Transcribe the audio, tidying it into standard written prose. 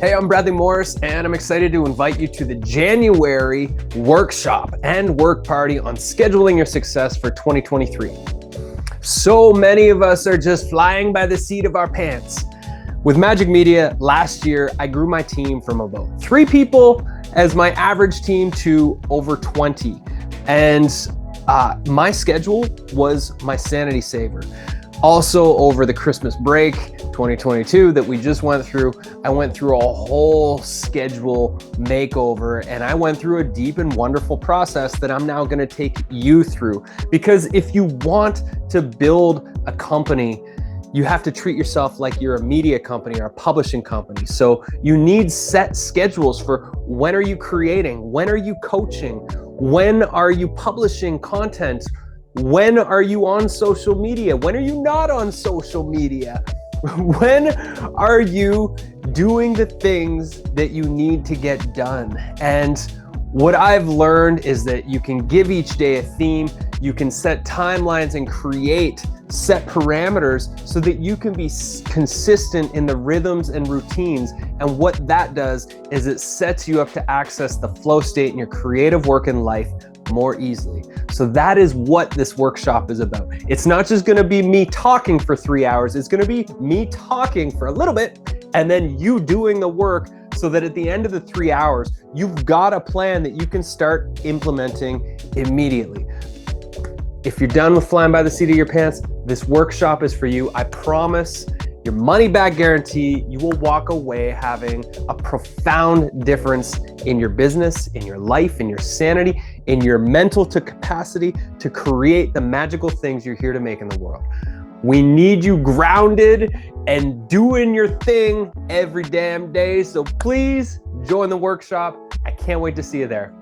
Hey, I'm Bradley Morris, and I'm excited to invite you to the January workshop and work party on scheduling your success for 2023. So many of us are just flying by the seat of our pants. With MAJIK Media, last year, I grew my team from about 3 people as my average team to over 20. And my schedule was my sanity saver. Also, over the Christmas break 2022 that we just went through, I went through a whole schedule makeover, and I went through a deep and wonderful process that I'm now gonna take you through. Because if you want to build a company, you have to treat yourself like you're a media company or a publishing company. So you need set schedules for when are you creating, when are you coaching, when are you publishing content, when are you on social media? When are you not on social media? When are you doing the things that you need to get done? And what I've learned is that you can give each day a theme, you can set timelines and create set parameters so that you can be consistent in the rhythms and routines. And what that does is it sets you up to access the flow state in your creative work and life more easily. So that is what this workshop is about. It's not just gonna be me talking for 3 hours, it's gonna be me talking for a little bit and then you doing the work, so that at the end of the 3 hours, you've got a plan that you can start implementing immediately. If you're done with flying by the seat of your pants, this workshop is for you. I promise, your money back guarantee, you will walk away having a profound difference in your business, in your life, in your sanity, in your mental capacity to create the magical things you're here to make in the world. We need you grounded and doing your thing every damn day. So please join the workshop. I can't wait to see you there.